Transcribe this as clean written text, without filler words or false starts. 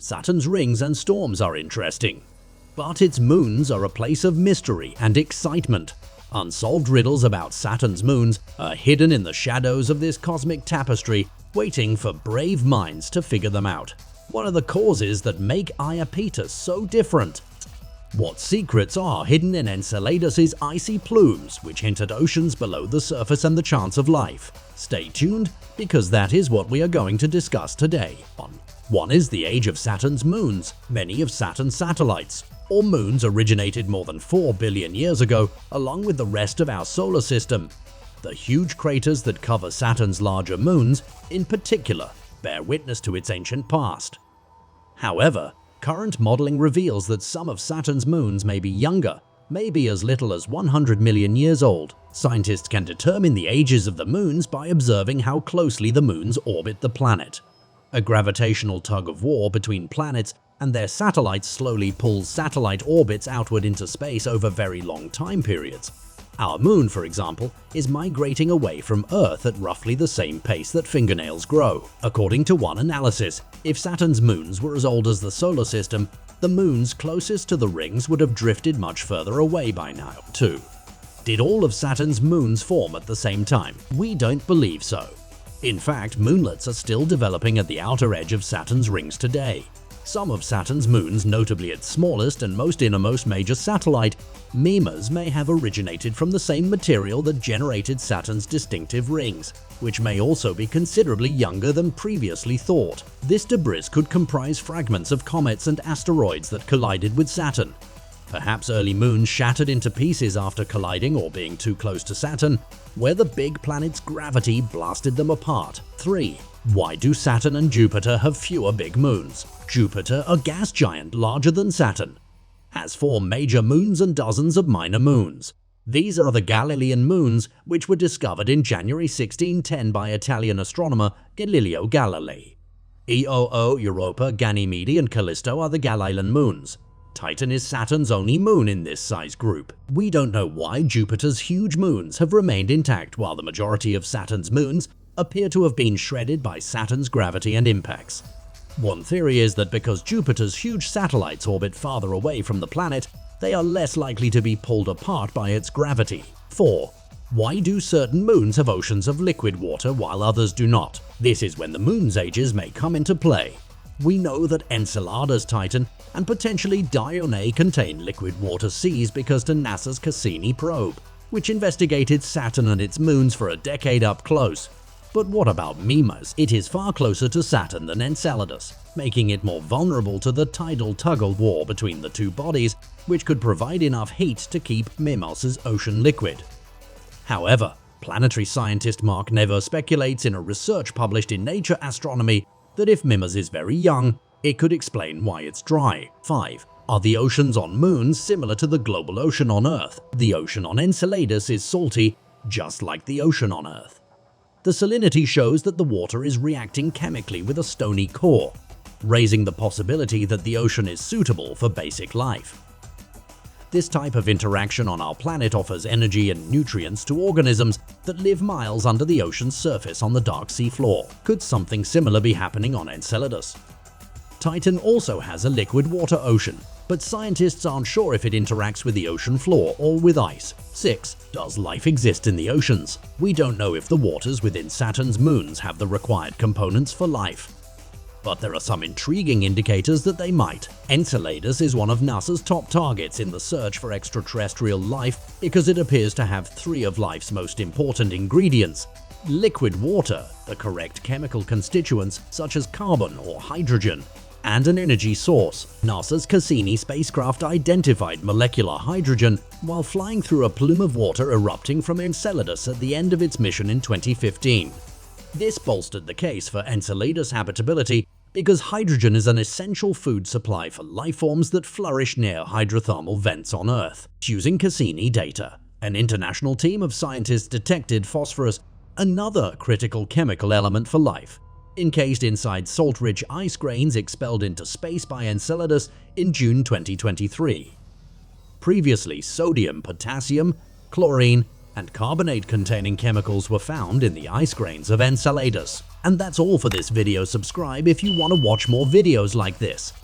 Saturn's rings and storms are interesting, but its moons are a place of mystery and excitement. Unsolved riddles about Saturn's moons are hidden in the shadows of this cosmic tapestry, waiting for brave minds to figure them out. What are the causes that make Iapetus so different? What secrets are hidden in Enceladus's icy plumes, which hint at oceans below the surface and the chance of life? Stay tuned, because that is what we are going to discuss today. One is the age of Saturn's moons. Many of Saturn's satellites, or moons, originated more than 4 billion years ago, along with the rest of our solar system. The huge craters that cover Saturn's larger moons, in particular, bear witness to its ancient past. However, current modeling reveals that some of Saturn's moons may be younger, maybe as little as 100 million years old. Scientists can determine the ages of the moons by observing how closely the moons orbit the planet. A gravitational tug-of-war between planets and their satellites slowly pulls satellite orbits outward into space over very long time periods. Our moon, for example, is migrating away from Earth at roughly the same pace that fingernails grow. According to one analysis, if Saturn's moons were as old as the solar system, the moons closest to the rings would have drifted much further away by now. 2. Did all of Saturn's moons form at the same time? We don't believe so. In fact, moonlets are still developing at the outer edge of Saturn's rings today. Some of Saturn's moons, notably its smallest and most innermost major satellite, Mimas, may have originated from the same material that generated Saturn's distinctive rings, which may also be considerably younger than previously thought. This debris could comprise fragments of comets and asteroids that collided with Saturn. Perhaps early moons shattered into pieces after colliding or being too close to Saturn, where the big planet's gravity blasted them apart. 3. Why do Saturn and Jupiter have fewer big moons? Jupiter, a gas giant larger than Saturn, has 4 major moons and dozens of minor moons. These are the Galilean moons, which were discovered in January 1610 by Italian astronomer Galileo Galilei. Io, Europa, Ganymede and Callisto are the Galilean moons. Titan is Saturn's only moon in this size group. We don't know why Jupiter's huge moons have remained intact while the majority of Saturn's moons appear to have been shredded by Saturn's gravity and impacts. One theory is that because Jupiter's huge satellites orbit farther away from the planet, they are less likely to be pulled apart by its gravity. 4. Why do certain moons have oceans of liquid water while others do not? This is when the moon's ages may come into play. We know that Enceladus, Titan, and potentially Dione contain liquid water seas because to NASA's Cassini probe, which investigated Saturn and its moons for a decade up close. But what about Mimas? It is far closer to Saturn than Enceladus, making it more vulnerable to the tidal tug-of-war between the two bodies, which could provide enough heat to keep Mimas's ocean liquid. However, planetary scientist Mark Never speculates in a research published in Nature Astronomy that if Mimas is very young, it could explain why it's dry. 5. Are the oceans on moons similar to the global ocean on Earth? The ocean on Enceladus is salty, just like the ocean on Earth. The salinity shows that the water is reacting chemically with a stony core, raising the possibility that the ocean is suitable for basic life. This type of interaction on our planet offers energy and nutrients to organisms that live miles under the ocean's surface on the dark sea floor. Could something similar be happening on Enceladus? Titan also has a liquid water ocean, but scientists aren't sure if it interacts with the ocean floor or with ice. 6. Does life exist in the oceans? We don't know if the waters within Saturn's moons have the required components for life, but there are some intriguing indicators that they might. Enceladus is one of NASA's top targets in the search for extraterrestrial life because it appears to have 3 of life's most important ingredients: liquid water, the correct chemical constituents such as carbon or hydrogen, and an energy source. NASA's Cassini spacecraft identified molecular hydrogen while flying through a plume of water erupting from Enceladus at the end of its mission in 2015. This bolstered the case for Enceladus habitability because hydrogen is an essential food supply for life forms that flourish near hydrothermal vents on Earth. Using Cassini data, an international team of scientists detected phosphorus, another critical chemical element for life, encased inside salt-rich ice grains expelled into space by Enceladus in June 2023. Previously, sodium, potassium, chlorine, and carbonate-containing chemicals were found in the ice grains of Enceladus. And that's all for this video. Subscribe if you want to watch more videos like this.